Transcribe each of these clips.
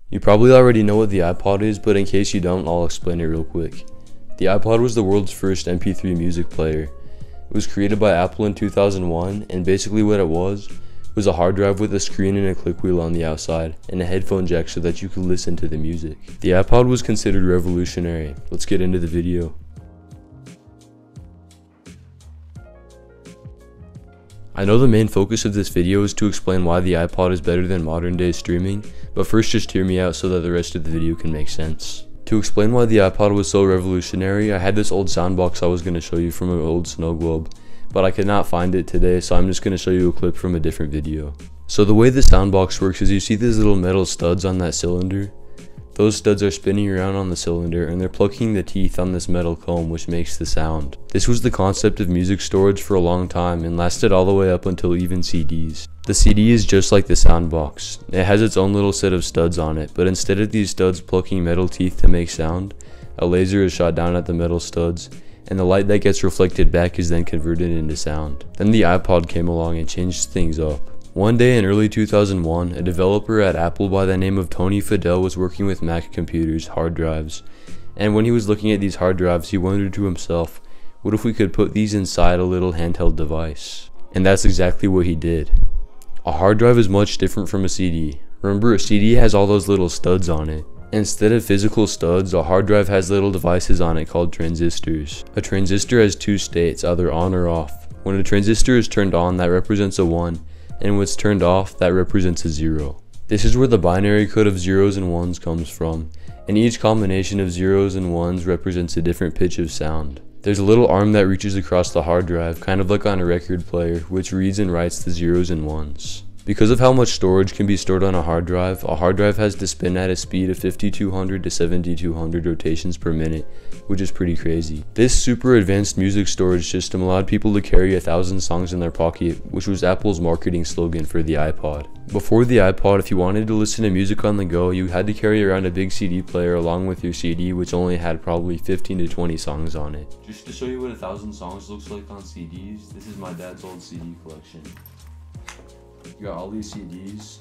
You probably already know what the iPod is, but in case you don't, I'll explain it real quick. The iPod was the world's first MP3 music player. It was created by Apple in 2001, and basically what it was a hard drive with a screen and a click wheel on the outside, and a headphone jack so that you could listen to the music. The iPod was considered revolutionary. Let's get into the video. I know the main focus of this video is to explain why the iPod is better than modern day streaming, but first just hear me out so that the rest of the video can make sense. To explain why the iPod was so revolutionary, I had this old soundbox I was going to show you from an old snow globe, but I could not find it today, so I'm just going to show you a clip from a different video. So the way the soundbox works is you see these little metal studs on that cylinder. Those studs are spinning around on the cylinder and they're plucking the teeth on this metal comb, which makes the sound. This was the concept of music storage for a long time and lasted all the way up until even CDs. The CD is just like the soundbox. It has its own little set of studs on it, but instead of these studs plucking metal teeth to make sound, a laser is shot down at the metal studs, and the light that gets reflected back is then converted into sound. Then the iPod came along and changed things up. One day in early 2001, a developer at Apple by the name of Tony Fadell was working with Mac computers, hard drives, and when he was looking at these hard drives, he wondered to himself, what if we could put these inside a little handheld device? And that's exactly what he did. A hard drive is much different from a CD. Remember, a CD has all those little studs on it. Instead of physical studs, a hard drive has little devices on it called transistors. A transistor has two states, either on or off. When a transistor is turned on, that represents a 1, and when it's turned off, that represents a 0. This is where the binary code of zeros and ones comes from, and each combination of zeros and ones represents a different pitch of sound. There's a little arm that reaches across the hard drive, kind of like on a record player, which reads and writes the zeros and ones. Because of how much storage can be stored on a hard drive has to spin at a speed of 5200 to 7200 rotations per minute, which is pretty crazy. This super advanced music storage system allowed people to carry 1,000 songs in their pocket, which was Apple's marketing slogan for the iPod. Before the iPod, if you wanted to listen to music on the go, you had to carry around a big CD player along with your CD, which only had probably 15 to 20 songs on it. Just to show you what 1,000 songs looks like on CDs, this is my dad's old CD collection. You got all these CDs.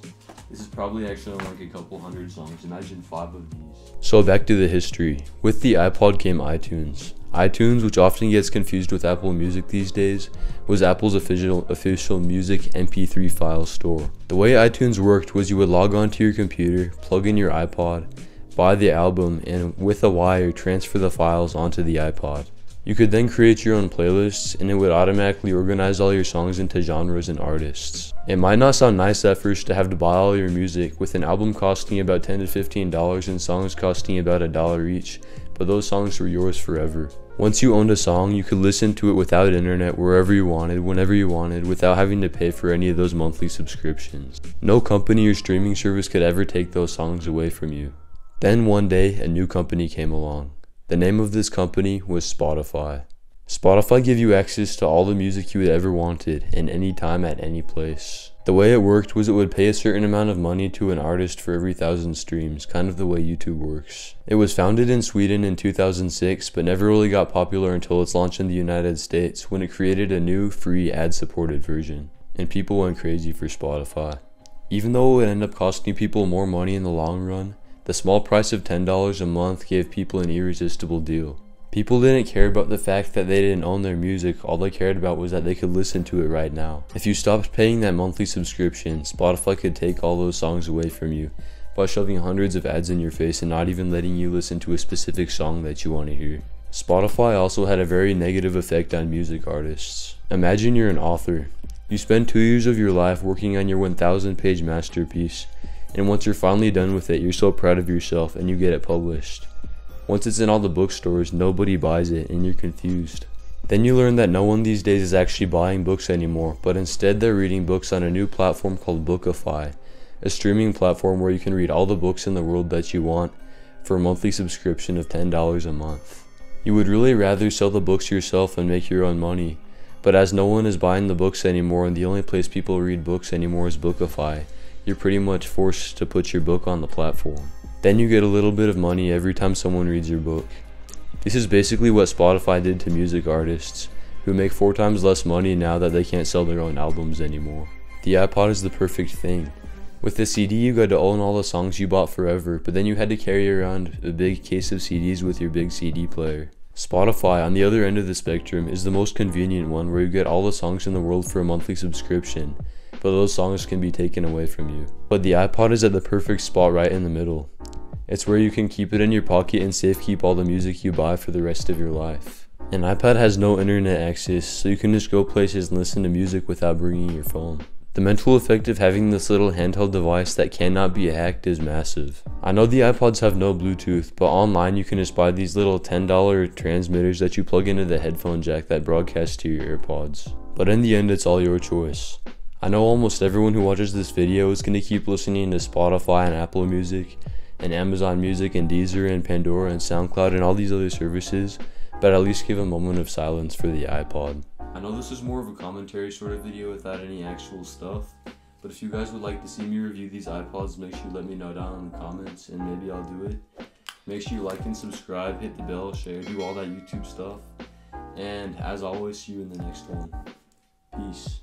This is probably actually like a couple hundred songs. Imagine 5 of these. So back to the history. With the iPod came iTunes. iTunes, which often gets confused with Apple Music these days, was Apple's official music MP3 file store. The way iTunes worked was you would log on to your computer, plug in your iPod, buy the album, and with a wire transfer the files onto the iPod. You could then create your own playlists, and it would automatically organize all your songs into genres and artists. It might not sound nice at first to have to buy all your music, with an album costing about $10 to $15 and songs costing about $1 each, but those songs were yours forever. Once you owned a song, you could listen to it without internet, wherever you wanted, whenever you wanted, without having to pay for any of those monthly subscriptions. No company or streaming service could ever take those songs away from you. Then one day, a new company came along. The name of this company was Spotify. Spotify gave you access to all the music you had ever wanted, and any time at any place. The way it worked was it would pay a certain amount of money to an artist for every 1,000 streams, kind of the way YouTube works. It was founded in Sweden in 2006, but never really got popular until its launch in the United States, when it created a new, free, ad-supported version. And people went crazy for Spotify. Even though it would end up costing people more money in the long run, the small price of $10 a month gave people an irresistible deal. People didn't care about the fact that they didn't own their music, all they cared about was that they could listen to it right now. If you stopped paying that monthly subscription, Spotify could take all those songs away from you by shoving hundreds of ads in your face and not even letting you listen to a specific song that you want to hear. Spotify also had a very negative effect on music artists. Imagine you're an author. You spend 2 years of your life working on your 1,000-page masterpiece, and once you're finally done with it, you're so proud of yourself and you get it published. Once it's in all the bookstores, nobody buys it and you're confused. Then you learn that no one these days is actually buying books anymore, but instead they're reading books on a new platform called Bookify, a streaming platform where you can read all the books in the world that you want for a monthly subscription of $10 a month. You would really rather sell the books yourself and make your own money, but as no one is buying the books anymore and the only place people read books anymore is Bookify, you're pretty much forced to put your book on the platform. Then you get a little bit of money every time someone reads your book. This is basically what Spotify did to music artists, who make 4 times less money now that they can't sell their own albums anymore. The iPod is the perfect thing. With the CD, you got to own all the songs you bought forever, but then you had to carry around a big case of CDs with your big CD player. Spotify, on the other end of the spectrum, is the most convenient one, where you get all the songs in the world for a monthly subscription, but those songs can be taken away from you. But the iPod is at the perfect spot right in the middle. It's where you can keep it in your pocket and safe keep all the music you buy for the rest of your life. An iPad has no internet access, so you can just go places and listen to music without bringing your phone. The mental effect of having this little handheld device that cannot be hacked is massive. I know the iPods have no Bluetooth, but online you can just buy these little $10 transmitters that you plug into the headphone jack that broadcast to your AirPods. But in the end, it's all your choice. I know almost everyone who watches this video is going to keep listening to Spotify and Apple Music, and Amazon Music and Deezer and Pandora and SoundCloud and all these other services, but at least give a moment of silence for the iPod. I know this is more of a commentary sort of video without any actual stuff, but if you guys would like to see me review these iPods, make sure you let me know down in the comments and maybe I'll do it. Make sure you like and subscribe, hit the bell, share, do all that YouTube stuff, and as always, see you in the next one. Peace.